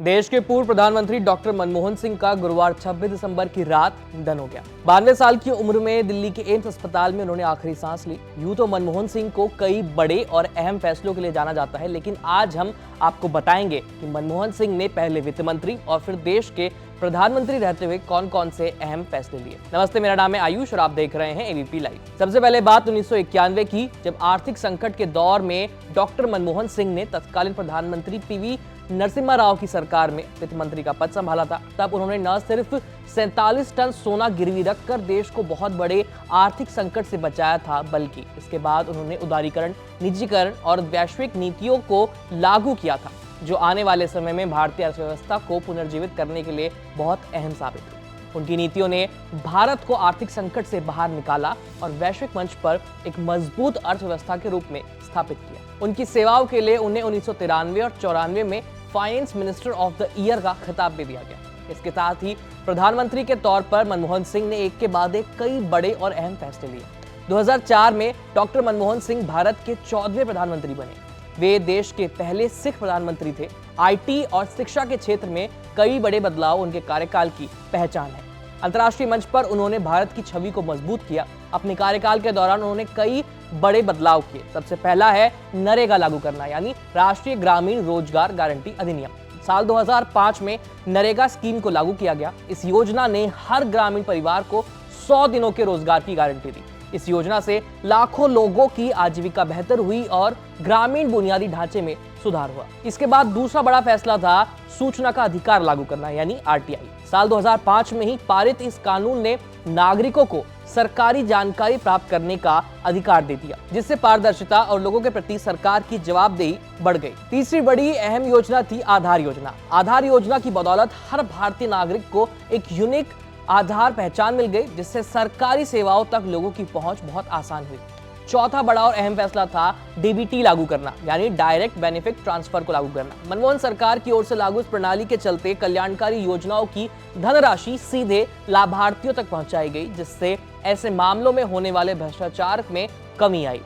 देश के पूर्व प्रधानमंत्री डॉक्टर मनमोहन सिंह का गुरुवार 26 दिसंबर की रात निधन हो गया। 92 साल की उम्र में दिल्ली के एम्स अस्पताल में उन्होंने आखिरी सांस ली। यूं तो मनमोहन सिंह को कई बड़े और अहम फैसलों के लिए जाना जाता है, लेकिन आज हम आपको बताएंगे कि मनमोहन सिंह ने पहले वित्त मंत्री और फिर देश के प्रधानमंत्री रहते हुए कौन कौन से अहम फैसले लिए। नमस्ते, मेरा नाम है आयुष और आप देख रहे हैं एबीपी लाइव। सबसे पहले बात 1991 की, जब आर्थिक संकट के दौर में डॉक्टर मनमोहन सिंह ने तत्कालीन प्रधानमंत्री पीवी नरसिम्हा राव की सरकार में वित्त मंत्री का पद संभाला था। तब उन्होंने न सिर्फ 47 टन सोना गिरवी रखकर देश को बहुत बड़े आर्थिक संकट से बचाया था, बल्कि इसके बाद उन्होंने उदारीकरण, निजीकरण और वैश्विक नीतियों को लागू किया था, जो आने वाले समय में भारतीय अर्थव्यवस्था को पुनर्जीवित करने के लिए बहुत अहम साबित हुई। उनकी नीतियों ने भारत को आर्थिक संकट से बाहर निकाला और वैश्विक मंच पर एक मजबूत अर्थव्यवस्था के रूप में स्थापित किया। उनकी सेवाओं के लिए उन्हें 1993 और 94 में finance minister of the year का खिताब भी दिया गया। इसके साथ ही प्रधानमंत्री के तौर पर मनमोहन सिंह ने एक के बाद एक कई बड़े और अहम फैसले लिए। 2004 में डॉक्टर मनमोहन सिंह भारत के 14वें प्रधानमंत्री बने। वे देश के पहले सिख प्रधानमंत्री थे। आईटी और शिक्षा के क्षेत्र में कई बड़े बदलाव उनके कार्यकाल की पहचान है। अंतर्राष्ट्रीय मंच पर उन्होंने भारत की छवि को मजबूत किया। अपने कार्यकाल के दौरान उन्होंने कई बड़े बदलाव किए। सबसे पहला है नरेगा लागू करना, यानी राष्ट्रीय ग्रामीण रोजगार गारंटी अधिनियम। साल 2005 में नरेगा स्कीम को लागू किया गया। इस योजना ने हर ग्रामीण परिवार को 100 दिनों के रोजगार की गारंटी दी। इस योजना से लाखों लोगों की आजीविका बेहतर हुई और ग्रामीण बुनियादी ढांचे में सुधार हुआ। इसके बाद दूसरा बड़ा फैसला था सूचना का अधिकार लागू करना, यानी आरटीआई। साल 2005 में ही पारित इस कानून ने नागरिकों को सरकारी जानकारी प्राप्त करने का अधिकार दे दिया, जिससे पारदर्शिता और लोगों के प्रति सरकार की जवाबदेही बढ़ गई। तीसरी बड़ी अहम योजना थी आधार योजना। आधार योजना की बदौलत हर भारतीय नागरिक को एक यूनिक आधार पहचान मिल गई, जिससे सरकारी सेवाओं तक लोगों की पहुंच बहुत आसान हुई। चौथा बड़ा और अहम फैसला था डीबीटी लागू करना, यानी डायरेक्ट बेनिफिट ट्रांसफर को लागू करना। मनमोहन सरकार की ओर से लागू इस प्रणाली के चलते कल्याणकारी योजनाओं की धनराशि सीधे लाभार्थियों तक पहुंचाई गई, जिससे ऐसे मामलों में होने वाले भ्रष्टाचार में कमी आई।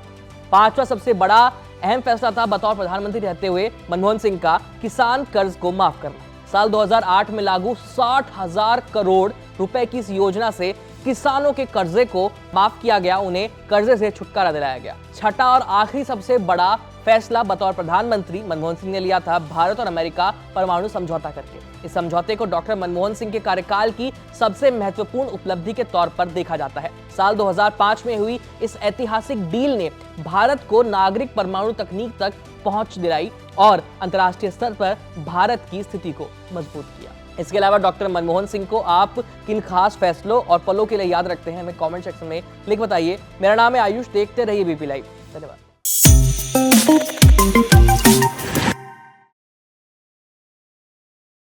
पांचवा सबसे बड़ा अहम फैसला था बतौर प्रधानमंत्री रहते हुए मनमोहन सिंह का किसान कर्ज को माफ करना। साल 2008 में लागू 60,000 करोड़ रुपए की इस योजना से किसानों के कर्जे को माफ किया गया, उन्हें कर्जे से छुटकारा दिलाया गया। छठा और आखिरी सबसे बड़ा फैसला बतौर प्रधानमंत्री मनमोहन सिंह ने लिया था भारत और अमेरिका परमाणु समझौता करके। इस समझौते को डॉक्टर मनमोहन सिंह के कार्यकाल की सबसे महत्वपूर्ण उपलब्धि के तौर पर देखा जाता है। साल 2005 में हुई इस ऐतिहासिक डील ने भारत को नागरिक परमाणु तकनीक तक पहुंच दिलाई और अंतर्राष्ट्रीय स्तर पर भारत की स्थिति को मजबूत किया। इसके अलावा डॉक्टर मनमोहन सिंह को आप किन खास फैसलों और पलों के लिए याद रखते हैं, हमें कमेंट सेक्शन में लिख बताइए। मेरा नाम है आयुष, देखते रहिए एबीपी लाइव। धन्यवाद।